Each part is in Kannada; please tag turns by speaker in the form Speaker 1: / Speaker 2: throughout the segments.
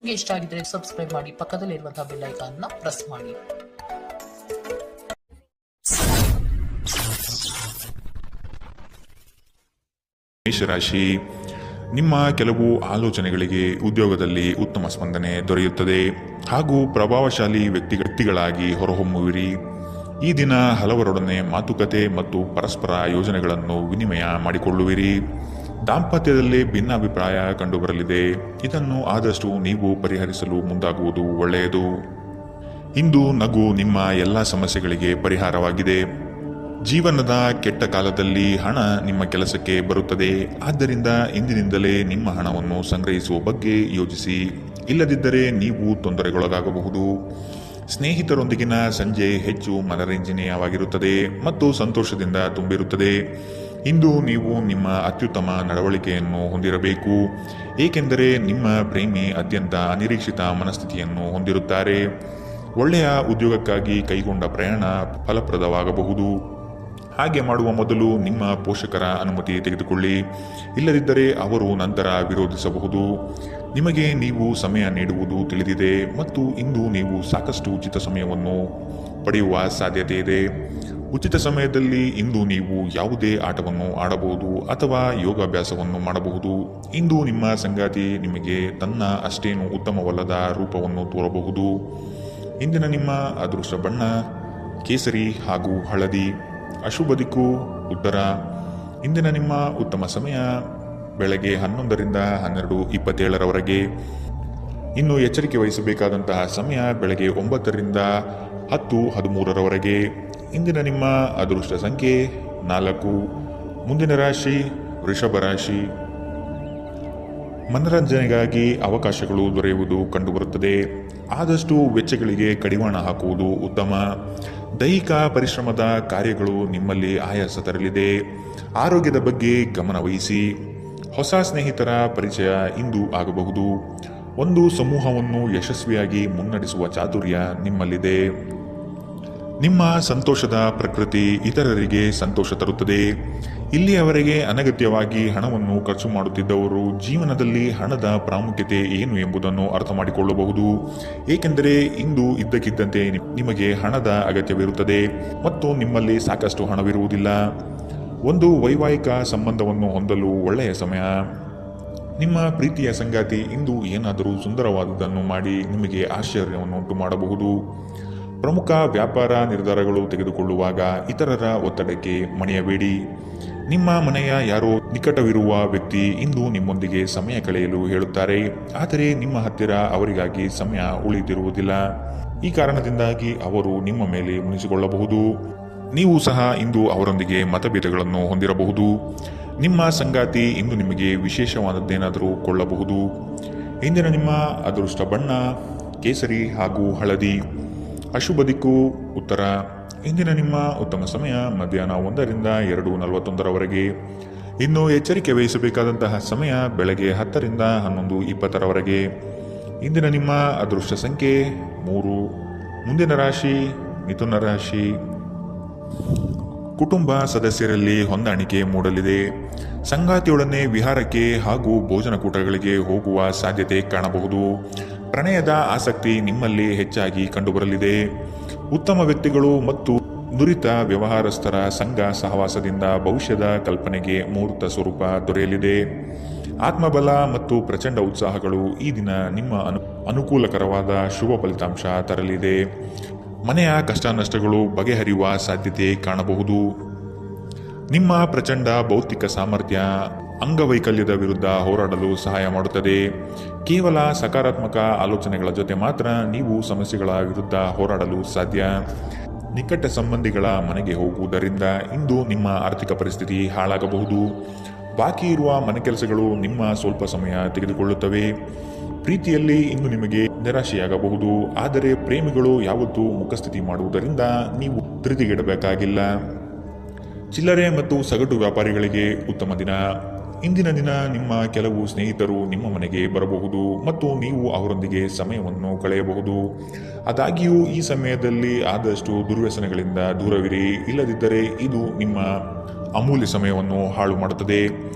Speaker 1: ನಿಮಗೆ ಇಷ್ಟ ಆಗಿದ್ರೆ ಸಬ್ಸ್ಕ್ರೈಬ್ ಮಾಡಿ, ಪಕ್ಕದಲ್ಲಿರುವಂತಹ ಬೆಲ್ ಐಕಾನ್ ನ ಪ್ರೆಸ್ ಮಾಡಿ.
Speaker 2: ಮೇಷರಾಶಿ, ನಿಮ್ಮ ಕೆಲವು ಆಲೋಚನೆಗಳಿಗೆ ಉದ್ಯೋಗದಲ್ಲಿ ಉತ್ತಮ ಸ್ಪಂದನೆ ದೊರೆಯುತ್ತದೆ ಹಾಗೂ ಪ್ರಭಾವಶಾಲಿ ವ್ಯಕ್ತಿಗಳಾಗಿ ಹೊರಹೊಮ್ಮುವಿರಿ. ಈ ದಿನ ಹಲವರೊಡನೆ ಮಾತುಕತೆ ಮತ್ತು ಪರಸ್ಪರ ಯೋಜನೆಗಳನ್ನು ವಿನಿಮಯ ಮಾಡಿಕೊಳ್ಳುವಿರಿ. ದಾಂಪತ್ಯದಲ್ಲಿ ಭಿನ್ನಾಭಿಪ್ರಾಯ ಕಂಡುಬರಲಿದೆ. ಇದನ್ನು ಆದಷ್ಟು ನೀವು ಪರಿಹರಿಸಲು ಮುಂದಾಗುವುದು ಒಳ್ಳೆಯದು. ಇಂದು ನಗು ನಿಮ್ಮ ಎಲ್ಲ ಸಮಸ್ಯೆಗಳಿಗೆ ಪರಿಹಾರವಾಗಿದೆ. ಜೀವನದ ಕೆಟ್ಟ ಕಾಲದಲ್ಲಿ ಹಣ ನಿಮ್ಮ ಕೆಲಸಕ್ಕೆ ಬರುತ್ತದೆ. ಆದ್ದರಿಂದ ಇಂದಿನಿಂದಲೇ ನಿಮ್ಮ ಹಣವನ್ನು ಸಂಗ್ರಹಿಸುವ ಬಗ್ಗೆ ಯೋಚಿಸಿ. ಇಲ್ಲದಿದ್ದರೆ ನೀವು ತೊಂದರೆಗೊಳಗಾಗಬಹುದು. ಸ್ನೇಹಿತರೊಂದಿಗಿನ ಸಂಜೆ ಹೆಚ್ಚು ಮನರಂಜನೀಯವಾಗಿರುತ್ತದೆ ಮತ್ತು ಸಂತೋಷದಿಂದ ತುಂಬಿರುತ್ತದೆ. ಇಂದು ನೀವು ನಿಮ್ಮ ಅತ್ಯುತ್ತಮ ನಡವಳಿಕೆಯನ್ನು ಹೊಂದಿರಬೇಕು, ಏಕೆಂದರೆ ನಿಮ್ಮ ಪ್ರೇಮಿ ಅತ್ಯಂತ ಅನಿರೀಕ್ಷಿತ ಮನಸ್ಥಿತಿಯನ್ನು ಹೊಂದಿರುತ್ತಾರೆ. ಒಳ್ಳೆಯ ಉದ್ಯೋಗಕ್ಕಾಗಿ ಕೈಗೊಂಡ ಪ್ರಯಾಣ ಫಲಪ್ರದವಾಗಬಹುದು. ಹಾಗೆ ಮಾಡುವ ಮೊದಲು ನಿಮ್ಮ ಪೋಷಕರ ಅನುಮತಿ ತೆಗೆದುಕೊಳ್ಳಿ. ಇಲ್ಲದಿದ್ದರೆ ಅವರು ನಂತರ ವಿರೋಧಿಸಬಹುದು. ನಿಮಗೆ ನೀವು ಸಮಯ ನೀಡುವುದು ತಿಳಿದಿದೆ ಮತ್ತು ಇಂದು ನೀವು ಸಾಕಷ್ಟು ಉಚಿತ ಸಮಯವನ್ನು ಪಡೆಯುವ ಸಾಧ್ಯತೆ ಇದೆ. ಉಚಿತ ಸಮಯದಲ್ಲಿ ಇಂದು ನೀವು ಯಾವುದೇ ಆಟವನ್ನು ಆಡಬಹುದು ಅಥವಾ ಯೋಗಾಭ್ಯಾಸವನ್ನು ಮಾಡಬಹುದು. ಇಂದು ನಿಮ್ಮ ಸಂಗಾತಿ ನಿಮಗೆ ತನ್ನ ಅಷ್ಟೇನು ಉತ್ತಮವಲ್ಲದ ರೂಪವನ್ನು ತೋರಬಹುದು. ಇಂದಿನ ನಿಮ್ಮ ಅದೃಷ್ಟ ಬಣ್ಣ ಕೇಸರಿ ಹಾಗೂ ಹಳದಿ. ಅಶುಭ ದಿಕ್ಕು ಉತ್ತರ. ಇಂದಿನ ನಿಮ್ಮ ಉತ್ತಮ ಸಮಯ ಬೆಳಗ್ಗೆ 11ರಿಂದ 12:27 ಇನ್ನು ಎಚ್ಚರಿಕೆ ವಹಿಸಬೇಕಾದಂತಹ ಸಮಯ ಬೆಳಗ್ಗೆ 9ರಿಂದ 10:13 ಇಂದಿನ ನಿಮ್ಮ ಅದೃಷ್ಟ ಸಂಖ್ಯೆ 4. ಮುಂದಿನ ರಾಶಿ ವೃಷಭ ರಾಶಿ. ಮನರಂಜನೆಗಾಗಿ ಅವಕಾಶಗಳು ದೊರೆಯುವುದು ಕಂಡುಬರುತ್ತದೆ. ಆದಷ್ಟು ವೆಚ್ಚಗಳಿಗೆ ಕಡಿವಾಣ ಹಾಕುವುದು ಉತ್ತಮ. ದೈಹಿಕ ಪರಿಶ್ರಮದ ಕಾರ್ಯಗಳು ನಿಮ್ಮಲ್ಲಿ ಆಯಾಸ ತರಲಿದೆ. ಆರೋಗ್ಯದ ಬಗ್ಗೆ ಗಮನ ವಹಿಸಿ. ಹೊಸ ಸ್ನೇಹಿತರ ಪರಿಚಯ ಇಂದು ಆಗಬಹುದು. ಒಂದು ಸಮೂಹವನ್ನು ಯಶಸ್ವಿಯಾಗಿ ಮುನ್ನಡೆಸುವ ಚಾತುರ್ಯ ನಿಮ್ಮಲ್ಲಿದೆ. ನಿಮ್ಮ ಸಂತೋಷದ ಪ್ರಕೃತಿ ಇತರರಿಗೆ ಸಂತೋಷ ತರುತ್ತದೆ. ಇಲ್ಲಿಯವರೆಗೆ ಅನಗತ್ಯವಾಗಿ ಹಣವನ್ನು ಖರ್ಚು ಮಾಡುತ್ತಿದ್ದವರು ಜೀವನದಲ್ಲಿ ಹಣದ ಪ್ರಾಮುಖ್ಯತೆ ಏನು ಎಂಬುದನ್ನು ಅರ್ಥ ಮಾಡಿಕೊಳ್ಳಬಹುದು. ಏಕೆಂದರೆ ಇಂದು ಇದ್ದಕ್ಕಿದ್ದಂತೆ ನಿಮಗೆ ಹಣದ ಅಗತ್ಯವಿರುತ್ತದೆ ಮತ್ತು ನಿಮ್ಮಲ್ಲಿ ಸಾಕಷ್ಟು ಹಣವಿರುವುದಿಲ್ಲ. ಒಂದು ವೈವಾಹಿಕ ಸಂಬಂಧವನ್ನು ಹೊಂದಲು ಒಳ್ಳೆಯ ಸಮಯ. ನಿಮ್ಮ ಪ್ರೀತಿಯ ಸಂಗಾತಿ ಇಂದು ಏನಾದರೂ ಸುಂದರವಾದುದನ್ನು ಮಾಡಿ ನಿಮಗೆ ಆಶ್ಚರ್ಯವನ್ನುಂಟು ಮಾಡಬಹುದು. ಪ್ರಮುಖ ವ್ಯಾಪಾರ ನಿರ್ಧಾರಗಳು ತೆಗೆದುಕೊಳ್ಳುವಾಗ ಇತರರ ಒತ್ತಡಕ್ಕೆ ಮಣಿಯಬೇಡಿ. ನಿಮ್ಮ ಮನೆಯ ಯಾರೋ ನಿಕಟವಿರುವ ವ್ಯಕ್ತಿ ಇಂದು ನಿಮ್ಮೊಂದಿಗೆ ಸಮಯ ಕಳೆಯಲು ಹೇಳುತ್ತಾರೆ, ಆದರೆ ನಿಮ್ಮ ಹತ್ತಿರ ಅವರಿಗಾಗಿ ಸಮಯ ಉಳಿದಿರುವುದಿಲ್ಲ. ಈ ಕಾರಣದಿಂದಾಗಿ ಅವರು ನಿಮ್ಮ ಮೇಲೆ ಮುನಿಸಿಕೊಳ್ಳಬಹುದು. ನೀವು ಸಹ ಇಂದು ಅವರೊಂದಿಗೆ ಮತಭೇದಗಳನ್ನು ಹೊಂದಿರಬಹುದು. ನಿಮ್ಮ ಸಂಗಾತಿ ಇಂದು ನಿಮಗೆ ವಿಶೇಷವಾದದ್ದೇನಾದರೂ ಕೊಳ್ಳಬಹುದು. ಇಂದಿನ ನಿಮ್ಮ ಅದೃಷ್ಟ ಬಣ್ಣ ಕೇಸರಿ ಹಾಗೂ ಹಳದಿ. ಅಶುಭ ದಿಕ್ಕು ಉತ್ತರ. ಇಂದಿನ ನಿಮ್ಮ ಉತ್ತಮ ಸಮಯ ಮಧ್ಯಾಹ್ನ 1ರಿಂದ 2:41 ಇನ್ನು ಎಚ್ಚರಿಕೆ ವಹಿಸಬೇಕಾದಂತಹ ಸಮಯ ಬೆಳಗ್ಗೆ 10ರಿಂದ 11:20 ಇಂದಿನ ನಿಮ್ಮ ಅದೃಷ್ಟ ಸಂಖ್ಯೆ 3. ಮುಂದಿನ ರಾಶಿ ಮಿಥುನ ರಾಶಿ. ಕುಟುಂಬ ಸದಸ್ಯರಲ್ಲಿ ಹೊಂದಾಣಿಕೆ ಮೂಡಲಿದೆ. ಸಂಗಾತಿಯೊಡನೆ ವಿಹಾರಕ್ಕೆ ಹಾಗೂ ಭೋಜನಕೂಟಗಳಿಗೆ ಹೋಗುವ ಸಾಧ್ಯತೆ ಕಾಣಬಹುದು. ಪ್ರಣಯದ ಆಸಕ್ತಿ ನಿಮ್ಮಲ್ಲಿ ಹೆಚ್ಚಾಗಿ ಕಂಡುಬರಲಿದೆ. ಉತ್ತಮ ವ್ಯಕ್ತಿಗಳು ಮತ್ತು ನುರಿತ ವ್ಯವಹಾರಸ್ಥರ ಸಂಘ ಸಹವಾಸದಿಂದ ಭವಿಷ್ಯದ ಕಲ್ಪನೆಗೆ ಮೂರ್ತ ಸ್ವರೂಪ ದೊರೆಯಲಿದೆ. ಆತ್ಮಬಲ ಮತ್ತು ಪ್ರಚಂಡ ಉತ್ಸಾಹಗಳು ಈ ದಿನ ನಿಮ್ಮ ಅನುಕೂಲಕರವಾದ ಶುಭ ಫಲಿತಾಂಶ ತರಲಿದೆ. ಮನೆಯ ಕಷ್ಟ ನಷ್ಟಗಳು ಬಗೆಹರಿಯುವ ಸಾಧ್ಯತೆ ಕಾಣಬಹುದು. ನಿಮ್ಮ ಪ್ರಚಂಡ ಭೌತಿಕ ಸಾಮರ್ಥ್ಯ ಅಂಗವೈಕಲ್ಯದ ವಿರುದ್ಧ ಹೋರಾಡಲು ಸಹಾಯ ಮಾಡುತ್ತದೆ. ಕೇವಲ ಸಕಾರಾತ್ಮಕ ಆಲೋಚನೆಗಳ ಜೊತೆ ಮಾತ್ರ ನೀವು ಸಮಸ್ಯೆಗಳ ವಿರುದ್ಧ ಹೋರಾಡಲು ಸಾಧ್ಯ. ನಿಕಟ ಸಂಬಂಧಿಗಳ ಮನೆಗೆ ಹೋಗುವುದರಿಂದ ಇಂದು ನಿಮ್ಮ ಆರ್ಥಿಕ ಪರಿಸ್ಥಿತಿ ಹಾಳಾಗಬಹುದು. ಬಾಕಿ ಇರುವ ಮನೆ ಕೆಲಸಗಳು ನಿಮ್ಮ ಸ್ವಲ್ಪ ಸಮಯ ತೆಗೆದುಕೊಳ್ಳುತ್ತವೆ. ಪ್ರೀತಿಯಲ್ಲಿ ಇಂದು ನಿಮಗೆ ನಿರಾಶೆಯಾಗಬಹುದು. ಆದರೆ ಪ್ರೇಮಿಗಳು ಯಾವತ್ತೂ ಮುಖಸ್ಥಿತಿ ಮಾಡುವುದರಿಂದ ನೀವು ಧೃತಿಗೆಡಬೇಕಾಗಿಲ್ಲ. ಚಿಲ್ಲರೆ ಮತ್ತು ಸಗಟು ವ್ಯಾಪಾರಿಗಳಿಗೆ ಉತ್ತಮ ದಿನ. ಇಂದಿನ ದಿನ ನಿಮ್ಮ ಕೆಲವು ಸ್ನೇಹಿತರು ನಿಮ್ಮ ಮನೆಗೆ ಬರಬಹುದು ಮತ್ತು ನೀವು ಅವರೊಂದಿಗೆ ಸಮಯವನ್ನು ಕಳೆಯಬಹುದು. ಆದಾಗ್ಯೂ ಈ ಸಮಯದಲ್ಲಿ ಆದಷ್ಟು ದುರ್ವ್ಯಸನಗಳಿಂದ ದೂರವಿರಿ. ಇಲ್ಲದಿದ್ದರೆ ಇದು ನಿಮ್ಮ ಅಮೂಲ್ಯ ಸಮಯವನ್ನು ಹಾಳು ಮಾಡುತ್ತದೆ.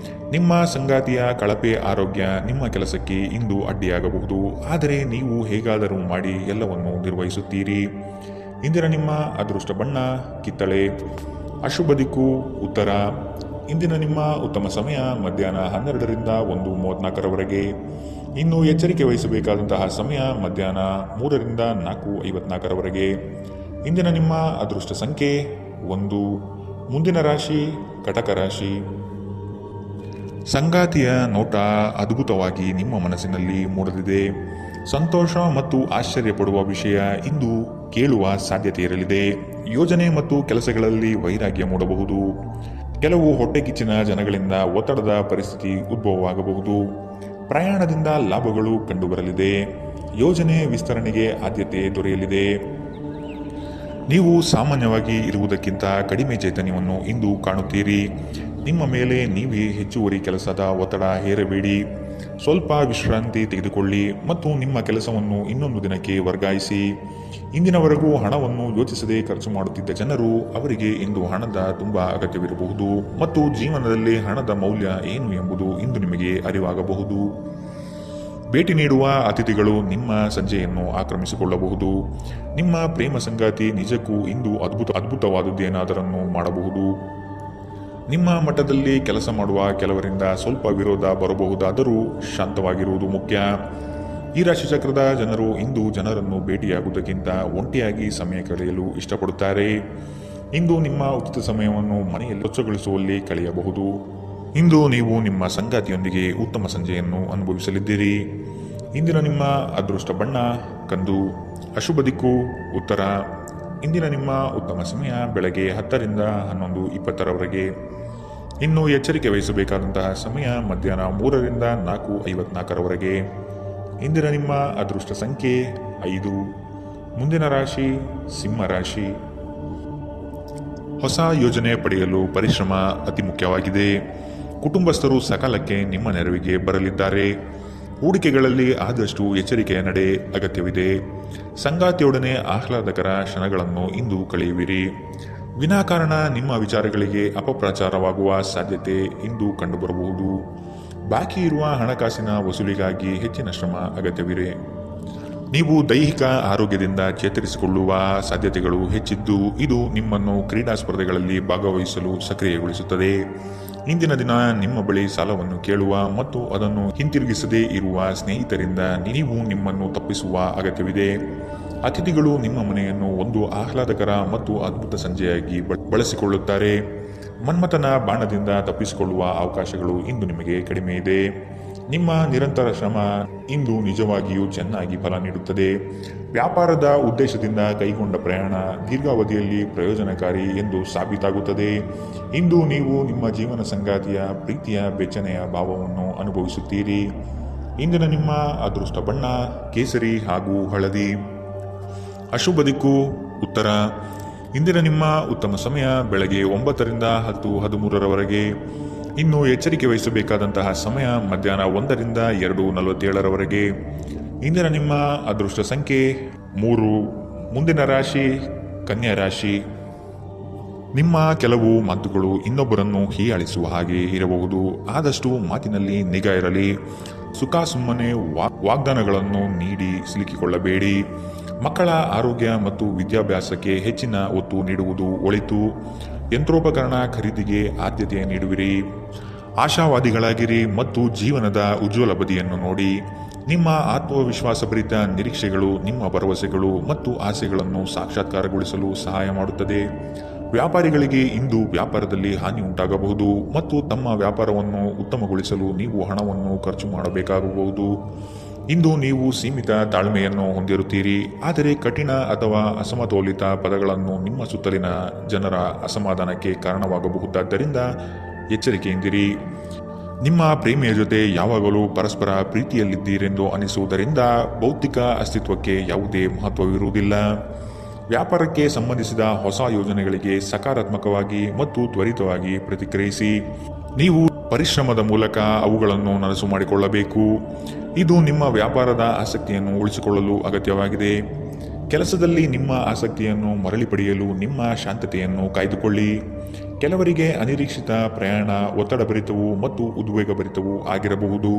Speaker 2: ನಿಮ್ಮ ಸಂಗಾತಿಯ ಕಳಪೆ ಆರೋಗ್ಯ ನಿಮ್ಮ ಕೆಲಸಕ್ಕೆ ಇಂದು ಅಡ್ಡಿಯಾಗಬಹುದು, ಆದರೆ ನೀವು ಹೇಗಾದರೂ ಮಾಡಿ ಎಲ್ಲವನ್ನು ನಿರ್ವಹಿಸುತ್ತೀರಿ. ಇಂದಿನ ನಿಮ್ಮ ಅದೃಷ್ಟ ಬಣ್ಣ ಕಿತ್ತಳೆ. ಅಶುಭ ದಿಕ್ಕು ಉತ್ತರ. ಇಂದಿನ ನಿಮ್ಮ ಉತ್ತಮ ಸಮಯ ಮಧ್ಯಾಹ್ನ 12ರಿಂದ 1:34ರವರೆಗೆ. ಇನ್ನು ಎಚ್ಚರಿಕೆ ವಹಿಸಬೇಕಾದಂತಹ ಸಮಯ ಮಧ್ಯಾಹ್ನ 3ರಿಂದ 4:54ರವರೆಗೆ. ಇಂದಿನ ನಿಮ್ಮ ಅದೃಷ್ಟ ಸಂಖ್ಯೆ 1. ಮುಂದಿನ ರಾಶಿ ಕಟಕ ರಾಶಿ. ಸಂಗಾತಿಯ ನೋಟ ಅದ್ಭುತವಾಗಿ ನಿಮ್ಮ ಮನಸ್ಸಿನಲ್ಲಿ ಮೂಡಲಿದೆ. ಸಂತೋಷ ಮತ್ತು ಆಶ್ಚರ್ಯ ಪಡುವ ವಿಷಯ ಇಂದು ಕೇಳುವ ಸಾಧ್ಯತೆ ಇರಲಿದೆ. ಯೋಜನೆ ಮತ್ತು ಕೆಲಸಗಳಲ್ಲಿ ವೈರಾಗ್ಯ ಮೂಡಬಹುದು. ಕೆಲವು ಹೊಟ್ಟೆಕಿಚ್ಚಿನ ಜನಗಳಿಂದ ಒತ್ತಡದ ಪರಿಸ್ಥಿತಿ ಉದ್ಭವವಾಗಬಹುದು. ಪ್ರಯಾಣದಿಂದ ಲಾಭಗಳು ಕಂಡುಬರಲಿದೆ. ಯೋಜನೆ ವಿಸ್ತರಣೆಗೆ ಆದ್ಯತೆ ದೊರೆಯಲಿದೆ. ನೀವು ಸಾಮಾನ್ಯವಾಗಿ ಇರುವುದಕ್ಕಿಂತ ಕಡಿಮೆ ಚೈತನ್ಯವನ್ನು ಇಂದು ಕಾಣುತ್ತೀರಿ. ನಿಮ್ಮ ಮೇಲೆ ನೀವೇ ಹೆಚ್ಚುವರಿ ಕೆಲಸದ ಒತ್ತಡ ಹೇರಬೇಡಿ. ಸ್ವಲ್ಪ ವಿಶ್ರಾಂತಿ ತೆಗೆದುಕೊಳ್ಳಿ ಮತ್ತು ನಿಮ್ಮ ಕೆಲಸವನ್ನು ಇನ್ನೊಂದು ದಿನಕ್ಕೆ ವರ್ಗಾಯಿಸಿ. ಇಂದಿನವರೆಗೂ ಹಣವನ್ನು ಯೋಚಿಸದೆ ಖರ್ಚು ಮಾಡುತ್ತಿದ್ದ ಜನರು ಅವರಿಗೆ ಇಂದು ಹಣದ ತುಂಬ ಅಗತ್ಯವಿರಬಹುದು ಮತ್ತು ಜೀವನದಲ್ಲಿ ಹಣದ ಮೌಲ್ಯ ಏನು ಎಂಬುದು ಇಂದು ನಿಮಗೆ ಅರಿವಾಗಬಹುದು. ಭೇಟಿ ನೀಡುವ ಅತಿಥಿಗಳು ನಿಮ್ಮ ಸಂಜೆಯನ್ನು ಆಕ್ರಮಿಸಿಕೊಳ್ಳಬಹುದು. ನಿಮ್ಮ ಪ್ರೇಮ ಸಂಗಾತಿ ನಿಜಕ್ಕೂ ಇಂದು ಅದ್ಭುತವಾದುದೇನಾದರನ್ನು ಮಾಡಬಹುದು. ನಿಮ್ಮ ಮಟ್ಟದಲ್ಲಿ ಕೆಲಸ ಮಾಡುವ ಕೆಲವರಿಂದ ಸ್ವಲ್ಪ ವಿರೋಧ ಬರಬಹುದಾದರೂ ಶಾಂತವಾಗಿರುವುದು ಮುಖ್ಯ. ಈ ರಾಶಿಚಕ್ರದ ಜನರು ಇಂದು ಜನರನ್ನು ಭೇಟಿಯಾಗುವುದಕ್ಕಿಂತ ಒಂಟಿಯಾಗಿ ಸಮಯ ಕಳೆಯಲು ಇಷ್ಟಪಡುತ್ತಾರೆ. ಇಂದು ನಿಮ್ಮ ಉಚಿತ ಸಮಯವನ್ನು ಮನೆಯಲ್ಲಿ ಸ್ವಚ್ಛಗೊಳಿಸುವಲ್ಲಿ ಕಳೆಯಬಹುದು. ಇಂದು ನೀವು ನಿಮ್ಮ ಸಂಗಾತಿಯೊಂದಿಗೆ ಉತ್ತಮ ಸಂಜೆಯನ್ನು ಅನುಭವಿಸಲಿದ್ದೀರಿ. ಇಂದಿನ ನಿಮ್ಮ ಅದೃಷ್ಟ ಬಣ್ಣ ಕಂದು. ಅಶುಭ ದಿಕ್ಕು ಉತ್ತರ. ಇಂದಿನ ನಿಮ್ಮ ಉತ್ತಮ ಸಮಯ ಬೆಳಗ್ಗೆ 10ರಿಂದ 11:20ರವರೆಗೆ. ಇನ್ನು ಎಚ್ಚರಿಕೆ ವಹಿಸಬೇಕಾದಂತಹ ಸಮಯ ಮಧ್ಯಾಹ್ನ 3ರಿಂದ 4:54ರವರೆಗೆ. ಇಂದಿನ ನಿಮ್ಮ ಅದೃಷ್ಟ ಸಂಖ್ಯೆ 5. ಮುಂದಿನ ರಾಶಿ ಸಿಂಹ ರಾಶಿ. ಹೊಸ ಯೋಜನೆ ಪಡೆಯಲು ಪರಿಶ್ರಮ ಅತಿ ಮುಖ್ಯವಾಗಿದೆ. ಕುಟುಂಬಸ್ಥರು ಸಕಾಲಕ್ಕೆ ನಿಮ್ಮ ನೆರವಿಗೆ ಬರಲಿದ್ದಾರೆ. ಹೂಡಿಕೆಗಳಲ್ಲಿ ಆದಷ್ಟು ಎಚ್ಚರಿಕೆಯ ನಡೆ ಅಗತ್ಯವಿದೆ. ಸಂಗಾತಿಯೊಡನೆ ಆಹ್ಲಾದಕರ ಕ್ಷಣಗಳನ್ನು ಇಂದು ಕಳೆಯುವಿರಿ. ವಿನಾಕಾರಣ ನಿಮ್ಮ ವಿಚಾರಗಳಿಗೆ ಅಪಪ್ರಚಾರವಾಗುವ ಸಾಧ್ಯತೆ ಇಂದು ಕಂಡುಬರಬಹುದು. ಬಾಕಿ ಇರುವ ಹಣಕಾಸಿನ ವಸೂಲಿಗಾಗಿ ಹೆಚ್ಚಿನ ಶ್ರಮ ಅಗತ್ಯವಿದೆ. ನೀವು ದೈಹಿಕ ಆರೋಗ್ಯದಿಂದ ಚೇತರಿಸಿಕೊಳ್ಳುವ ಸಾಧ್ಯತೆಗಳು ಹೆಚ್ಚಿದ್ದು ಇದು ನಿಮ್ಮನ್ನು ಕ್ರೀಡಾ ಸ್ಪರ್ಧೆಗಳಲ್ಲಿ ಭಾಗವಹಿಸಲು ಸಕ್ರಿಯಗೊಳಿಸುತ್ತದೆ. ಇಂದಿನ ದಿನ ನಿಮ್ಮ ಬಳಿ ಸಾಲವನ್ನು ಕೇಳುವ ಮತ್ತು ಅದನ್ನು ಹಿಂತಿರುಗಿಸದೇ ಇರುವ ಸ್ನೇಹಿತರಿಂದ ನೀವು ನಿಮ್ಮನ್ನು ತಪ್ಪಿಸುವ ಅಗತ್ಯವಿದೆ. ಅತಿಥಿಗಳು ನಿಮ್ಮ ಮನೆಯನ್ನು ಒಂದು ಆಹ್ಲಾದಕರ ಮತ್ತು ಅದ್ಭುತ ಸಂಜೆಯಾಗಿ ಬಳಸಿಕೊಳ್ಳುತ್ತಾರೆ. ಮನ್ಮಥನ ಬಾಣದಿಂದ ತಪ್ಪಿಸಿಕೊಳ್ಳುವ ಅವಕಾಶಗಳು ಇಂದು ನಿಮಗೆ ಕಡಿಮೆ ಇದೆ. ನಿಮ್ಮ ನಿರಂತರ ಶ್ರಮ ಇಂದು ನಿಜವಾಗಿಯೂ ಚೆನ್ನಾಗಿ ಫಲ ನೀಡುತ್ತದೆ. ವ್ಯಾಪಾರದ ಉದ್ದೇಶದಿಂದ ಕೈಗೊಂಡ ಪ್ರಯಾಣ ದೀರ್ಘಾವಧಿಯಲ್ಲಿ ಪ್ರಯೋಜನಕಾರಿ ಎಂದು ಸಾಬೀತಾಗುತ್ತದೆ. ಇಂದು ನೀವು ನಿಮ್ಮ ಜೀವನ ಸಂಗಾತಿಯ ಪ್ರೀತಿಯ ಬೆಚ್ಚನೆಯ ಭಾವವನ್ನು ಅನುಭವಿಸುತ್ತೀರಿ. ಇಂದಿನ ನಿಮ್ಮ ಅದೃಷ್ಟ ಬಣ್ಣ ಕೇಸರಿ ಹಾಗೂ ಹಳದಿ. ಅಶುಭ ದಿಕ್ಕು ಉತ್ತರ. ಇಂದಿನ ನಿಮ್ಮ ಉತ್ತಮ ಸಮಯ ಬೆಳಗ್ಗೆ 9ರಿಂದ 10:13ರವರೆಗೆ. ಇನ್ನು ಎಚ್ಚರಿಕೆ ವಹಿಸಬೇಕಾದಂತಹ ಸಮಯ ಮಧ್ಯಾಹ್ನ 1ರಿಂದ 2:47ರವರೆಗೆ. ಇಂದಿನ ನಿಮ್ಮ ಅದೃಷ್ಟ ಸಂಖ್ಯೆ 3. ಮುಂದಿನ ರಾಶಿ ಕನ್ಯಾ ರಾಶಿ. ನಿಮ್ಮ ಕೆಲವು ಮಾತುಗಳು ಇನ್ನೊಬ್ಬರನ್ನು ಹೀಯಾಳಿಸುವ ಹಾಗೆ ಇರಬಹುದು. ಆದಷ್ಟು ಮಾತಿನಲ್ಲಿ ನಿಗಾ ಇರಲಿ. ಸುಖ ಸುಮ್ಮನೆ ವಾಗ್ದಾನಗಳನ್ನು ನೀಡಿ ಸಿಲುಕಿಕೊಳ್ಳಬೇಡಿ. ಮಕ್ಕಳ ಆರೋಗ್ಯ ಮತ್ತು ವಿದ್ಯಾಭ್ಯಾಸಕ್ಕೆ ಹೆಚ್ಚಿನ ಒತ್ತು ನೀಡುವುದು ಒಳಿತು. ಯಂತ್ರೋಪಕರಣ ಖರೀದಿಗೆ ಆದ್ಯತೆ ನೀಡುವಿರಿ. ಆಶಾವಾದಿಗಳಾಗಿರಿ ಮತ್ತು ಜೀವನದ ಉಜ್ವಲ ಬದಿಯನ್ನು ನೋಡಿ. ನಿಮ್ಮ ಆತ್ಮವಿಶ್ವಾಸಭರಿತ ನಿರೀಕ್ಷೆಗಳು ನಿಮ್ಮ ಭರವಸೆಗಳು ಮತ್ತು ಆಸೆಗಳನ್ನು ಸಾಕ್ಷಾತ್ಕಾರಗೊಳಿಸಲು ಸಹಾಯ ಮಾಡುತ್ತದೆ. ವ್ಯಾಪಾರಿಗಳಿಗೆ ಇಂದು ವ್ಯಾಪಾರದಲ್ಲಿ ಹಾನಿ ಉಂಟಾಗಬಹುದು ಮತ್ತು ತಮ್ಮ ವ್ಯಾಪಾರವನ್ನು ಉತ್ತಮಗೊಳಿಸಲು ನೀವು ಹಣವನ್ನು ಖರ್ಚು ಮಾಡಬೇಕಾಗಬಹುದು. ಇಂದು ನೀವು ಸೀಮಿತ ತಾಳ್ಮೆಯನ್ನು ಹೊಂದಿರುತ್ತೀರಿ, ಆದರೆ ಕಠಿಣ ಅಥವಾ ಅಸಮತೋಲಿತ ಪದಗಳನ್ನು ನಿಮ್ಮ ಸುತ್ತಲಿನ ಜನರ ಅಸಮಾಧಾನಕ್ಕೆ ಕಾರಣವಾಗಬಹುದಾದ್ದರಿಂದ ಎಚ್ಚರಿಕೆಯಿಂದಿರಿ. ನಿಮ್ಮ ಪ್ರೇಮಿಯ ಜೊತೆ ಯಾವಾಗಲೂ ಪರಸ್ಪರ ಪ್ರೀತಿಯಲ್ಲಿದ್ದೀರೆಂದು ಅನಿಸುವುದರಿಂದ ಭೌತಿಕ ಅಸ್ತಿತ್ವಕ್ಕೆ ಯಾವುದೇ ಮಹತ್ವವಿರುವುದಿಲ್ಲ. ವ್ಯಾಪಾರಕ್ಕೆ ಸಂಬಂಧಿಸಿದ ಹೊಸ ಯೋಜನೆಗಳಿಗೆ ಸಕಾರಾತ್ಮಕವಾಗಿ ಮತ್ತು ತ್ವರಿತವಾಗಿ ಪ್ರತಿಕ್ರಿಯಿಸಿ. ನೀವು ಪರಿಶ್ರಮದ ಮೂಲಕ ಅವುಗಳನ್ನು ನನಸು ಮಾಡಿಕೊಳ್ಳಬೇಕು. ಇದು ನಿಮ್ಮ ವ್ಯಾಪಾರದ ಆಸಕ್ತಿಯನ್ನು ಉಳಿಸಿಕೊಳ್ಳಲು ಅಗತ್ಯವಾಗಿದೆ. ಕೆಲಸದಲ್ಲಿ ನಿಮ್ಮ ಆಸಕ್ತಿಯನ್ನು ಮರಳಿ ಪಡೆಯಲು ನಿಮ್ಮ ಶಾಂತತೆಯನ್ನು ಕಾಯ್ದುಕೊಳ್ಳಿ. ಕೆಲವರಿಗೆ ಅನಿರೀಕ್ಷಿತ ಪ್ರಯಾಣ ಒತ್ತಡಭರಿತವೂ ಮತ್ತು ಉದ್ವೇಗಭರಿತವೂ ಆಗಿರಬಹುದು.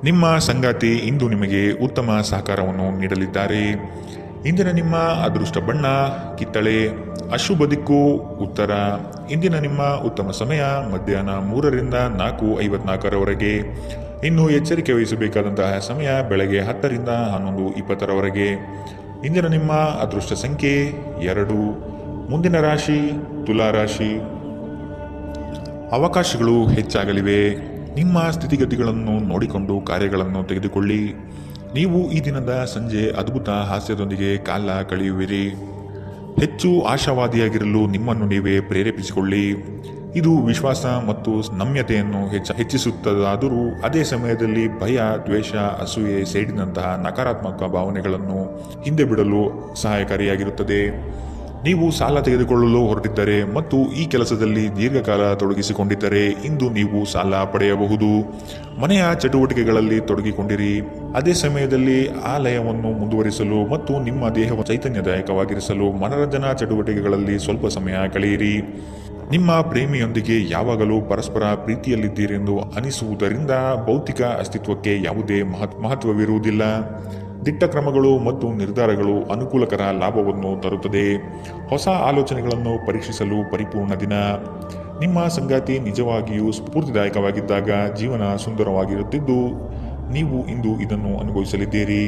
Speaker 2: ನಿಮ್ಮ ಸಂಗಾತಿ ಇಂದು ನಿಮಗೆ ಉತ್ತಮ ಸಹಕಾರವನ್ನು ನೀಡಲಿದ್ದಾರೆ. ಇಂದಿನ ನಿಮ್ಮ ಅದೃಷ್ಟ ಬಣ್ಣ ಕಿತ್ತಳೆ. ಅಶುಭ ದಿಕ್ಕು ಉತ್ತರ. ಇಂದಿನ ನಿಮ್ಮ ಉತ್ತಮ ಸಮಯ ಮಧ್ಯಾಹ್ನ 3ರಿಂದ 4:54ರವರೆಗೆ. ಇನ್ನು ಎಚ್ಚರಿಕೆ ವಹಿಸಬೇಕಾದಂತಹ ಸಮಯ ಬೆಳಗ್ಗೆ 10ರಿಂದ 11:20ರವರೆಗೆ. ಇಂದಿನ ನಿಮ್ಮ ಅದೃಷ್ಟ ಸಂಖ್ಯೆ 2. ಮುಂದಿನ ರಾಶಿ ತುಲಾ ರಾಶಿ. ಅವಕಾಶಗಳು ಹೆಚ್ಚಾಗಲಿವೆ. ನಿಮ್ಮ ಸ್ಥಿತಿಗತಿಗಳನ್ನು ನೋಡಿಕೊಂಡು ಕಾರ್ಯಗಳನ್ನು ತೆಗೆದುಕೊಳ್ಳಿ. ನೀವು ಈ ದಿನದ ಸಂಜೆ ಅದ್ಭುತ ಹಾಸ್ಯದೊಂದಿಗೆ ಕಾಲ ಕಳೆಯುವಿರಿ. ಹೆಚ್ಚು ಆಶಾವಾದಿಯಾಗಿರಲು ನಿಮ್ಮನ್ನು ನೀವೇ ಪ್ರೇರೇಪಿಸಿಕೊಳ್ಳಿ. ಇದು ವಿಶ್ವಾಸ ಮತ್ತು ನಮ್ಯತೆಯನ್ನು ಹೆಚ್ಚಿಸುತ್ತದಾದರೂ ಅದೇ ಸಮಯದಲ್ಲಿ ಭಯ, ದ್ವೇಷ, ಅಸೂಯೆ, ಸೇಡಿನಂತಹ ನಕಾರಾತ್ಮಕ ಭಾವನೆಗಳನ್ನು ಹಿಂದೆ ಬಿಡಲು ಸಹಾಯಕಾರಿಯಾಗಿರುತ್ತದೆ. ನೀವು ಸಾಲ ತೆಗೆದುಕೊಳ್ಳಲು ಹೊರಟಿದ್ದರೆ ಮತ್ತು ಈ ಕೆಲಸದಲ್ಲಿ ದೀರ್ಘಕಾಲ ತೊಡಗಿಸಿಕೊಂಡಿದ್ದರೆ ಇಂದು ನೀವು ಸಾಲ ಪಡೆಯಬಹುದು. ಮನೆಯ ಚಟುವಟಿಕೆಗಳಲ್ಲಿ ತೊಡಗಿಕೊಂಡಿರಿ. ಅದೇ ಸಮಯದಲ್ಲಿ ಆ ಲಯವನ್ನು ಮುಂದುವರಿಸಲು ಮತ್ತು ನಿಮ್ಮ ದೇಹವನ್ನು ಚೈತನ್ಯದಾಯಕವಾಗಿರಿಸಲು ಮನರಂಜನಾ ಚಟುವಟಿಕೆಗಳಲ್ಲಿ ಸ್ವಲ್ಪ ಸಮಯ ಕಳೆಯಿರಿ. ನಿಮ್ಮ ಪ್ರೇಮಿಯೊಂದಿಗೆ ಯಾವಾಗಲೂ ಪರಸ್ಪರ ಪ್ರೀತಿಯಲ್ಲಿದ್ದೀರೆಂದು ಅನಿಸುವುದರಿಂದ ಭೌತಿಕ ಅಸ್ತಿತ್ವಕ್ಕೆ ಯಾವುದೇ ಮಹತ್ವವಿರುವುದಿಲ್ಲ. ದಿಟ್ಟ ಕ್ರಮಗಳು ಮತ್ತು ನಿರ್ಧಾರಗಳು ಅನುಕೂಲಕರ ಲಾಭವನ್ನು ತರುತ್ತದೆ. ಹೊಸ ಆಲೋಚನೆಗಳನ್ನು ಪರೀಕ್ಷಿಸಲು ಪರಿಪೂರ್ಣ ದಿನ. ನಿಮ್ಮ ಸಂಗಾತಿ ನಿಜವಾಗಿಯೂ ಸ್ಫೂರ್ತಿದಾಯಕವಾಗಿದ್ದಾಗ ಜೀವನ ಸುಂದರವಾಗಿರುತ್ತಿದ್ದು ನೀವು ಇಂದು ಇದನ್ನು ಅನುಭವಿಸಲಿದ್ದೀರಿ.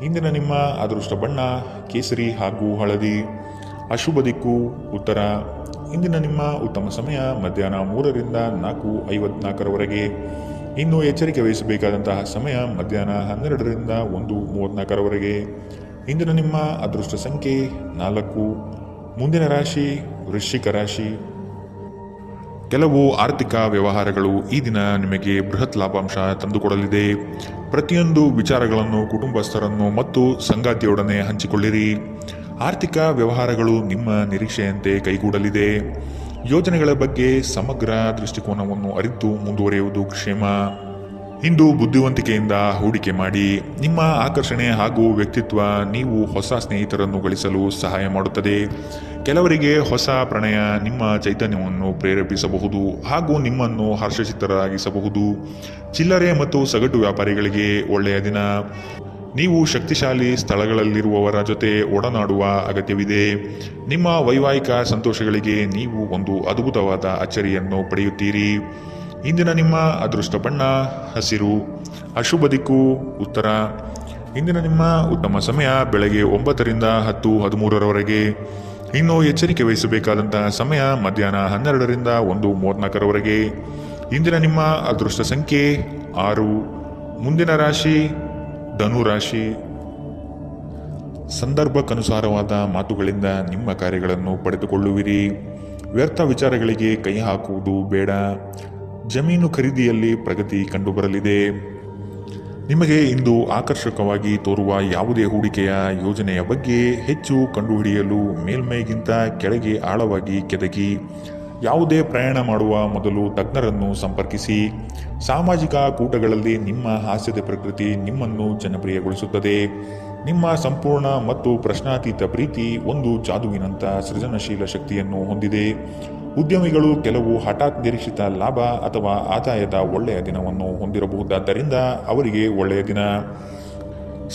Speaker 2: ಇಂದಿನ ನಿಮ್ಮ ಅದೃಷ್ಟ ಬಣ್ಣ ಕೇಸರಿ ಹಾಗೂ ಹಳದಿ. ಅಶುಭ ದಿಕ್ಕು ಉತ್ತರ. ಇಂದಿನ ನಿಮ್ಮ ಉತ್ತಮ ಸಮಯ ಮಧ್ಯಾಹ್ನ 3ರಿಂದ 4:54ರವರೆಗೆ. ಇನ್ನು ಎಚ್ಚರಿಕೆ ವಹಿಸಬೇಕಾದಂತಹ ಸಮಯ ಮಧ್ಯಾಹ್ನ 12ರಿಂದ 1:34ರವರೆಗೆ. ಇಂದಿನ ನಿಮ್ಮ ಅದೃಷ್ಟ ಸಂಖ್ಯೆ 4. ಮುಂದಿನ ರಾಶಿ ವೃಶ್ಚಿಕ ರಾಶಿ. ಕೆಲವು ಆರ್ಥಿಕ ವ್ಯವಹಾರಗಳು ಈ ದಿನ ನಿಮಗೆ ಬೃಹತ್ ಲಾಭಾಂಶ ತಂದುಕೊಡಲಿದೆ. ಪ್ರತಿಯೊಂದು ವಿಚಾರಗಳನ್ನು ಕುಟುಂಬಸ್ಥರನ್ನು ಮತ್ತು ಸಂಗಾತಿಯೊಡನೆ ಹಂಚಿಕೊಳ್ಳಿರಿ. ಆರ್ಥಿಕ ವ್ಯವಹಾರಗಳು ನಿಮ್ಮ ನಿರೀಕ್ಷೆಯಂತೆ ಕೈಗೂಡಲಿದೆ. ಯೋಜನೆಗಳ ಬಗ್ಗೆ ಸಮಗ್ರ ದೃಷ್ಟಿಕೋನವನ್ನು ಅರಿತು ಮುಂದುವರಿಯುವುದು ಕ್ಷೇಮ. ಇಂದು ಬುದ್ಧಿವಂತಿಕೆಯಿಂದ ಹೂಡಿಕೆ ಮಾಡಿ. ನಿಮ್ಮ ಆಕರ್ಷಣೆ ಹಾಗೂ ವ್ಯಕ್ತಿತ್ವ ನೀವು ಹೊಸ ಸ್ನೇಹಿತರನ್ನು ಗಳಿಸಲು ಸಹಾಯ ಮಾಡುತ್ತದೆ. ಕೆಲವರಿಗೆ ಹೊಸ ಪ್ರಣಯ ನಿಮ್ಮ ಚೈತನ್ಯವನ್ನು ಪ್ರೇರೇಪಿಸಬಹುದು ಹಾಗೂ ನಿಮ್ಮನ್ನು ಹರ್ಷಚಿತ್ತರಾಗಿಸಬಹುದು. ಚಿಲ್ಲರೆ ಮತ್ತು ಸಗಟು ವ್ಯಾಪಾರಿಗಳಿಗೆ ಒಳ್ಳೆಯ ದಿನ. ನೀವು ಶಕ್ತಿಶಾಲಿ ಸ್ಥಳಗಳಲ್ಲಿರುವವರ ಜೊತೆ ಒಡನಾಡುವ ಅಗತ್ಯವಿದೆ. ನಿಮ್ಮ ವೈವಾಹಿಕ ಸಂತೋಷಗಳಿಗೆ ನೀವು ಒಂದು ಅದ್ಭುತವಾದ ಅಚ್ಚರಿಯನ್ನು ಪಡೆಯುತ್ತೀರಿ. ಇಂದಿನ ನಿಮ್ಮ ಅದೃಷ್ಟ ಬಣ್ಣ ಹಸಿರು. ಅಶುಭ ದಿಕ್ಕು ಉತ್ತರ. ಇಂದಿನ ನಿಮ್ಮ ಉತ್ತಮ ಸಮಯ ಬೆಳಗ್ಗೆ 9ರಿಂದ 10:13ರವರೆಗೆ. ಇನ್ನು ಎಚ್ಚರಿಕೆ ವಹಿಸಬೇಕಾದಂತಹ ಸಮಯ ಮಧ್ಯಾಹ್ನ 12ರಿಂದ 1:34ರವರೆಗೆ. ಇಂದಿನ ನಿಮ್ಮ ಅದೃಷ್ಟ ಸಂಖ್ಯೆ 6. ಮುಂದಿನ ರಾಶಿ ಧನುರಾಶಿ. ಸಂದರ್ಭಕ್ಕನುಸಾರವಾದ ಮಾತುಗಳಿಂದ ನಿಮ್ಮ ಕಾರ್ಯಗಳನ್ನು ಪಡೆದುಕೊಳ್ಳುವಿರಿ. ವ್ಯರ್ಥ ವಿಚಾರಗಳಿಗೆ ಕೈ ಹಾಕುವುದು ಬೇಡ. ಜಮೀನು ಖರೀದಿಯಲ್ಲಿ ಪ್ರಗತಿ ಕಂಡುಬರಲಿದೆ. ನಿಮಗೆ ಇಂದು ಆಕರ್ಷಕವಾಗಿ ತೋರುವ ಯಾವುದೇ ಹೂಡಿಕೆಯ ಯೋಜನೆಯ ಬಗ್ಗೆ ಹೆಚ್ಚು ಕಂಡುಹಿಡಿಯಲು ಮೇಲ್ಮೈಗಿಂತ ಕೆಳಗೆ ಆಳವಾಗಿ ಕೆದಕಿ. ಯಾವುದೇ ಪ್ರಯಾಣ ಮಾಡುವ ಮೊದಲು ತಜ್ಞರನ್ನು ಸಂಪರ್ಕಿಸಿ. ಸಾಮಾಜಿಕ ಕೂಟಗಳಲ್ಲಿ ನಿಮ್ಮ ಹಾಸ್ಯದ ಪ್ರಕೃತಿ ನಿಮ್ಮನ್ನು ಜನಪ್ರಿಯಗೊಳಿಸುತ್ತದೆ. ನಿಮ್ಮ ಸಂಪೂರ್ಣ ಮತ್ತು ಪ್ರಶ್ನಾತೀತ ಪ್ರೀತಿ ಒಂದು ಜಾದುವಿನಂಥ ಸೃಜನಶೀಲ ಶಕ್ತಿಯನ್ನು ಹೊಂದಿದೆ. ಉದ್ಯಮಿಗಳು ಕೆಲವು ಹಠಾತ್ ನಿರೀಕ್ಷಿತ ಲಾಭ ಅಥವಾ ಆದಾಯದ ಒಳ್ಳೆಯ ದಿನವನ್ನು ಹೊಂದಿರಬಹುದಾದ್ದರಿಂದ ಅವರಿಗೆ ಒಳ್ಳೆಯ ದಿನ.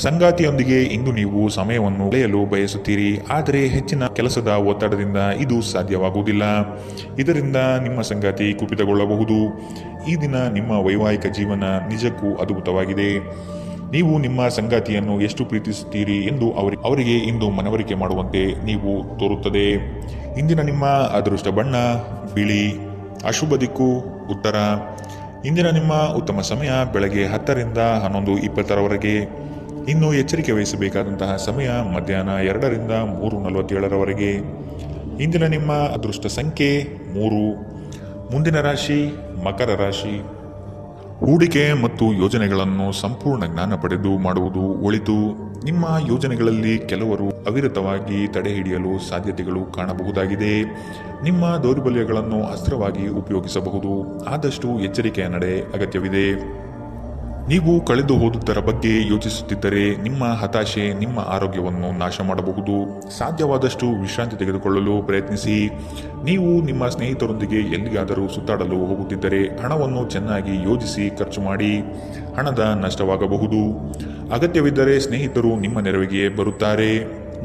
Speaker 2: ಸಂಗಾತಿಯೊಂದಿಗೆ ಇಂದು ನೀವು ಸಮಯವನ್ನು ಕಳೆಯಲು ಬಯಸುತ್ತೀರಿ, ಆದರೆ ಹೆಚ್ಚಿನ ಕೆಲಸದ ಒತ್ತಡದಿಂದ ಇದು ಸಾಧ್ಯವಾಗುವುದಿಲ್ಲ. ಇದರಿಂದ ನಿಮ್ಮ ಸಂಗಾತಿ ಕುಪಿತಗೊಳ್ಳಬಹುದು. ಈ ದಿನ ನಿಮ್ಮ ವೈವಾಹಿಕ ಜೀವನ ನಿಜಕ್ಕೂ ಅದ್ಭುತವಾಗಿದೆ. ನೀವು ನಿಮ್ಮ ಸಂಗಾತಿಯನ್ನು ಎಷ್ಟು ಪ್ರೀತಿಸುತ್ತೀರಿ ಎಂದು ಅವರಿಗೆ ಇಂದು ಮನವರಿಕೆ ಮಾಡುವಂತೆ ನೀವು ತೋರುತ್ತದೆ. ಇಂದಿನ ನಿಮ್ಮ ಅದೃಷ್ಟ ಬಣ್ಣ ಬಿಳಿ. ಅಶುಭ ದಿಕ್ಕು ಉತ್ತರ. ಇಂದಿನ ನಿಮ್ಮ ಉತ್ತಮ ಸಮಯ ಬೆಳಗ್ಗೆ 10ರಿಂದ 11:20ರವರೆಗೆ. ಇನ್ನು ಎಚ್ಚರಿಕೆ ವಹಿಸಬೇಕಾದಂತಹ ಸಮಯ ಮಧ್ಯಾಹ್ನ 2ರಿಂದ 3:47ರವರೆಗೆ. ಇಂದಿನ ನಿಮ್ಮ ಅದೃಷ್ಟ ಸಂಖ್ಯೆ 3. ಮುಂದಿನ ರಾಶಿ ಮಕರ ರಾಶಿ. ಹೂಡಿಕೆ ಮತ್ತು ಯೋಜನೆಗಳನ್ನು ಸಂಪೂರ್ಣ ಜ್ಞಾನ ಪಡೆದು ಮಾಡುವುದು ಒಳಿತು. ನಿಮ್ಮ ಯೋಜನೆಗಳಲ್ಲಿ ಕೆಲವರು ಅವಿರತವಾಗಿ ತಡೆಹಿಡಿಯಲು ಸಾಧ್ಯತೆಗಳು ಕಾಣಬಹುದಾಗಿದೆ. ನಿಮ್ಮ ದೌರ್ಬಲ್ಯಗಳನ್ನು ಅಸ್ತ್ರವಾಗಿ ಉಪಯೋಗಿಸಬಹುದು. ಆದಷ್ಟು ಎಚ್ಚರಿಕೆಯ ನಡೆ ಅಗತ್ಯವಿದೆ. ನೀವು ಕಳೆದು ಹೋದುದರ ಬಗ್ಗೆ ಯೋಚಿಸುತ್ತಿದ್ದರೆ ನಿಮ್ಮ ಹತಾಶೆ ನಿಮ್ಮ ಆರೋಗ್ಯವನ್ನು ನಾಶ ಮಾಡಬಹುದು. ಸಾಧ್ಯವಾದಷ್ಟು ವಿಶ್ರಾಂತಿ ತೆಗೆದುಕೊಳ್ಳಲು ಪ್ರಯತ್ನಿಸಿ. ನೀವು ನಿಮ್ಮ ಸ್ನೇಹಿತರೊಂದಿಗೆ ಎಲ್ಲಿಗಾದರೂ ಸುತ್ತಾಡಲು ಹೋಗುತ್ತಿದ್ದರೆ ಹಣವನ್ನು ಚೆನ್ನಾಗಿ ಯೋಜಿಸಿ ಖರ್ಚು ಮಾಡಿ. ಹಣದ ನಷ್ಟವಾಗಬಹುದು. ಅಗತ್ಯವಿದ್ದರೆ ಸ್ನೇಹಿತರು ನಿಮ್ಮ ನೆರವಿಗೆ ಬರುತ್ತಾರೆ.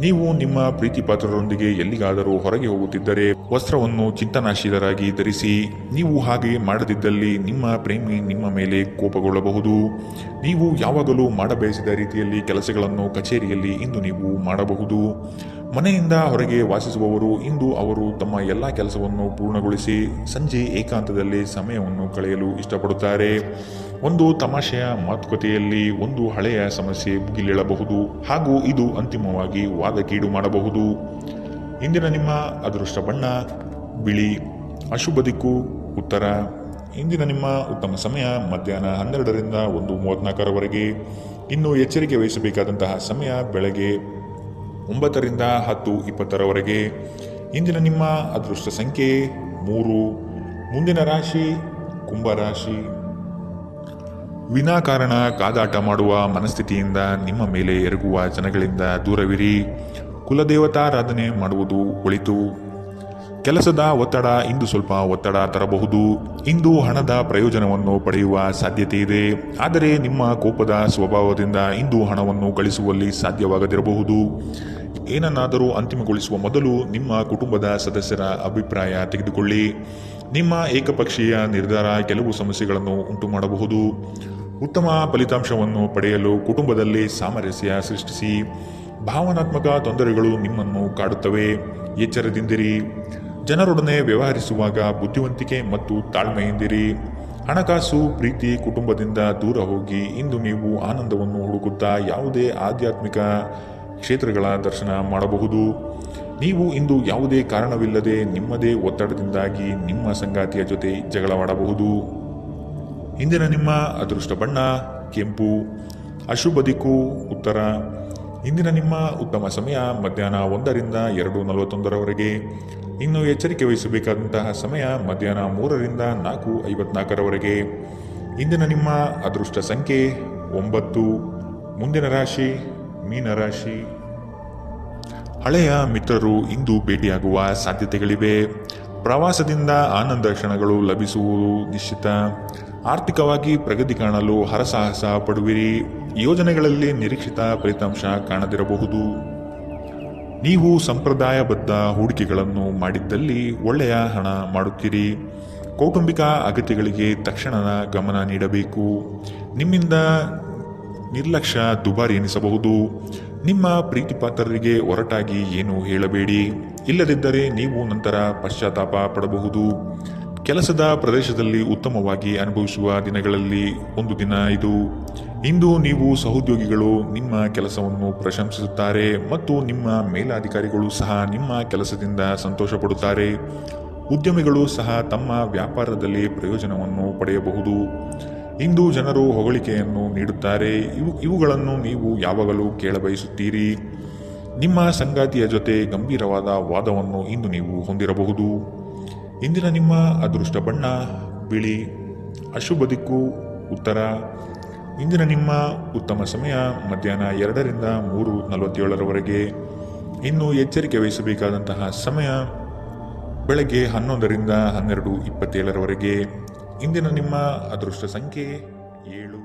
Speaker 2: ನೀವು ನಿಮ್ಮ ಪ್ರೀತಿ ಪಾತ್ರರೊಂದಿಗೆ ಎಲ್ಲಿಗಾದರೂ ಹೊರಗೆ ಹೋಗುತ್ತಿದ್ದರೆ ವಸ್ತ್ರವನ್ನು ಚಿಂತನಾಶೀಲರಾಗಿ ಧರಿಸಿ. ನೀವು ಹಾಗೆ ಮಾಡದಿದ್ದಲ್ಲಿ ನಿಮ್ಮ ಪ್ರೇಮಿ ನಿಮ್ಮ ಮೇಲೆ ಕೋಪಗೊಳ್ಳಬಹುದು. ನೀವು ಯಾವಾಗಲೂ ಮಾಡಬಯಸಿದ ರೀತಿಯಲ್ಲಿ ಕೆಲಸಗಳನ್ನು ಕಚೇರಿಯಲ್ಲಿ ಇಂದು ನೀವು ಮಾಡಬಹುದು. ಮನೆಯಿಂದ ಹೊರಗೆ ವಾಸಿಸುವವರು ಇಂದು ಅವರು ತಮ್ಮ ಎಲ್ಲ ಕೆಲಸವನ್ನು ಪೂರ್ಣಗೊಳಿಸಿ ಸಂಜೆ ಏಕಾಂತದಲ್ಲಿ ಸಮಯವನ್ನು ಕಳೆಯಲು ಇಷ್ಟಪಡುತ್ತಾರೆ. ಒಂದು ತಮಾಷೆಯ ಮಾತುಕತೆಯಲ್ಲಿ ಒಂದು ಹಳೆಯ ಸಮಸ್ಯೆ ಭುಗಿಲೇಳಬಹುದು ಹಾಗೂ ಇದು ಅಂತಿಮವಾಗಿ ವಾದಕೀಡು ಮಾಡಬಹುದು. ಇಂದಿನ ನಿಮ್ಮ ಅದೃಷ್ಟ ಬಣ್ಣ ಬಿಳಿ. ಅಶುಭ ದಿಕ್ಕು ಉತ್ತರ. ಇಂದಿನ ನಿಮ್ಮ ಉತ್ತಮ ಸಮಯ ಮಧ್ಯಾಹ್ನ 12ರಿಂದ 1:34ರವರೆಗೆ. ಇನ್ನು ಎಚ್ಚರಿಕೆ ವಹಿಸಬೇಕಾದಂತಹ ಸಮಯ ಬೆಳಗ್ಗೆ 9ರಿಂದ 10:20ರವರೆಗೆ. ಇಂದಿನ ನಿಮ್ಮ ಅದೃಷ್ಟ ಸಂಖ್ಯೆ 3. ಮುಂದಿನ ರಾಶಿ ಕುಂಭರಾಶಿ. ವಿನಾಕಾರಣ ಕಾದಾಟ ಮಾಡುವ ಮನಸ್ಥಿತಿಯಿಂದ ನಿಮ್ಮ ಮೇಲೆ ಎರಗುವ ಜನಗಳಿಂದ ದೂರವಿರಿ. ಕುಲದೇವತಾರಾಧನೆ ಮಾಡುವುದು ಒಳಿತು. ಕೆಲಸದ ಒತ್ತಡ ಇಂದು ಸ್ವಲ್ಪ ಒತ್ತಡ ತರಬಹುದು. ಇಂದು ಹಣದ ಪ್ರಯೋಜನವನ್ನು ಪಡೆಯುವ ಸಾಧ್ಯತೆ ಇದೆ. ಆದರೆ ನಿಮ್ಮ ಕೋಪದ ಸ್ವಭಾವದಿಂದ ಇಂದು ಹಣವನ್ನು ಗಳಿಸುವಲ್ಲಿ ಸಾಧ್ಯವಾಗದಿರಬಹುದು. ಏನನ್ನಾದರೂ ಅಂತಿಮಗೊಳಿಸುವ ಮೊದಲು ನಿಮ್ಮ ಕುಟುಂಬದ ಸದಸ್ಯರ ಅಭಿಪ್ರಾಯ ತೆಗೆದುಕೊಳ್ಳಿ. ನಿಮ್ಮ ಏಕಪಕ್ಷೀಯ ನಿರ್ಧಾರ ಕೆಲವು ಸಮಸ್ಯೆಗಳನ್ನು ಉಂಟು ಮಾಡಬಹುದು. ಉತ್ತಮ ಫಲಿತಾಂಶವನ್ನು ಪಡೆಯಲು ಕುಟುಂಬದಲ್ಲಿ ಸಾಮರಸ್ಯ ಸೃಷ್ಟಿಸಿ. ಭಾವನಾತ್ಮಕ ತೊಂದರೆಗಳು ನಿಮ್ಮನ್ನು ಕಾಡುತ್ತವೆ. ಎಚ್ಚರದಿಂದಿರಿ. ಜನರೊಡನೆ ವ್ಯವಹರಿಸುವಾಗ ಬುದ್ಧಿವಂತಿಕೆ ಮತ್ತು ತಾಳ್ಮೆಯಿಂದಿರಿ. ಹಣಕಾಸು ಪ್ರೀತಿ ಕುಟುಂಬದಿಂದ ದೂರ ಹೋಗಿ ಇಂದು ನೀವು ಆನಂದವನ್ನು ಹುಡುಕುತ್ತಾ ಯಾವುದೇ ಆಧ್ಯಾತ್ಮಿಕ ಕ್ಷೇತ್ರಗಳ ದರ್ಶನ ಮಾಡಬಹುದು. ನೀವು ಇಂದು ಯಾವುದೇ ಕಾರಣವಿಲ್ಲದೆ ನಿಮ್ಮದೇ ಒತ್ತಡದಿಂದಾಗಿ ನಿಮ್ಮ ಸಂಗಾತಿಯ ಜೊತೆ ಜಗಳವಾಡಬಹುದು. ಇಂದಿನ ನಿಮ್ಮ ಅದೃಷ್ಟ ಬಣ್ಣ ಕೆಂಪು. ಅಶುಭ ದಿಕ್ಕು ಉತ್ತರ. ಇಂದಿನ ನಿಮ್ಮ ಉತ್ತಮ ಸಮಯ ಮಧ್ಯಾಹ್ನ 1ರಿಂದ 2:41ರವರೆಗೆ. ಇನ್ನು ಎಚ್ಚರಿಕೆ ವಹಿಸಬೇಕಾದಂತಹ ಸಮಯ ಮಧ್ಯಾಹ್ನ 3ರಿಂದ 4:54ರವರೆಗೆ. ಇಂದಿನ ನಿಮ್ಮ ಅದೃಷ್ಟ ಸಂಖ್ಯೆ 9. ಮುಂದಿನ ರಾಶಿ ಮೀನರಾಶಿ. ಹಳೆಯ ಮಿತ್ರರು ಇಂದು ಭೇಟಿಯಾಗುವ ಸಾಧ್ಯತೆಗಳಿವೆ. ಪ್ರವಾಸದಿಂದ ಆನಂದ ಕ್ಷಣಗಳು ಲಭಿಸುವುದು ನಿಶ್ಚಿತ. ಆರ್ಥಿಕವಾಗಿ ಪ್ರಗತಿ ಕಾಣಲು ಹರಸಾಹಸ ಪಡುವಿರಿ. ಯೋಜನೆಗಳಲ್ಲಿ ನಿರೀಕ್ಷಿತ ಫಲಿತಾಂಶ ಕಾಣದಿರಬಹುದು. ನೀವು ಸಂಪ್ರದಾಯಬದ್ಧ ಹೂಡಿಕೆಗಳನ್ನು ಮಾಡಿದ್ದಲ್ಲಿ ಒಳ್ಳೆಯ ಹಣ ಮಾಡುತ್ತೀರಿ. ಕೌಟುಂಬಿಕ ಅಗತ್ಯಗಳಿಗೆ ತಕ್ಷಣ ಗಮನ ನೀಡಬೇಕು. ನಿಮ್ಮಿಂದ ನಿರ್ಲಕ್ಷ್ಯ ದುಬಾರಿ ಎನಿಸಬಹುದು. ನಿಮ್ಮ ಪ್ರೀತಿಪಾತ್ರರಿಗೆ ಒರಟಾಗಿ ಏನು ಹೇಳಬೇಡಿ. ಇಲ್ಲದಿದ್ದರೆ ನೀವು ನಂತರ ಪಶ್ಚಾತ್ತಾಪ ಪಡಬಹುದು. ಕೆಲಸದ ಪ್ರದೇಶದಲ್ಲಿ ಉತ್ತಮವಾಗಿ ಅನುಭವಿಸುವ ದಿನಗಳಲ್ಲಿ ಒಂದು ದಿನ ಇದು. ಇಂದು ನೀವು ಸಹೋದ್ಯೋಗಿಗಳು ನಿಮ್ಮ ಕೆಲಸವನ್ನು ಪ್ರಶಂಸಿಸುತ್ತಾರೆ ಮತ್ತು ನಿಮ್ಮ ಮೇಲಾಧಿಕಾರಿಗಳು ಸಹ ನಿಮ್ಮ ಕೆಲಸದಿಂದ ಸಂತೋಷ ಪಡುತ್ತಾರೆ. ಉದ್ಯಮಿಗಳು ಸಹ ತಮ್ಮ ವ್ಯಾಪಾರದಲ್ಲಿ ಪ್ರಯೋಜನವನ್ನು ಪಡೆಯಬಹುದು. ಇಂದು ಜನರು ಹೊಗಳಿಕೆಯನ್ನು ನೀಡುತ್ತಾರೆ. ಇವುಗಳನ್ನು ನೀವು ಯಾವಾಗಲೂ ಕೇಳಬಯಸುತ್ತೀರಿ. ನಿಮ್ಮ ಸಂಗಾತಿಯ ಜೊತೆ ಗಂಭೀರವಾದ ವಾದವನ್ನು ಇಂದು ನೀವು ಹೊಂದಿರಬಹುದು. ಇಂದಿನ ನಿಮ್ಮ ಅದೃಷ್ಟ ಬಣ್ಣ ಬಿಳಿ. ಅಶುಭ ದಿಕ್ಕು ಉತ್ತರ. ಇಂದಿನ ನಿಮ್ಮ ಉತ್ತಮ ಸಮಯ ಮಧ್ಯಾಹ್ನ 2ರಿಂದ 3:47ರವರೆಗೆ. ಇನ್ನು ಎಚ್ಚರಿಕೆ ವಹಿಸಬೇಕಾದಂತಹ ಸಮಯ ಬೆಳಗ್ಗೆ 11ರಿಂದ 12:27ರವರೆಗೆ. ಇಂದಿನ ನಿಮ್ಮ ಅದೃಷ್ಟ ಸಂಖ್ಯೆ 7.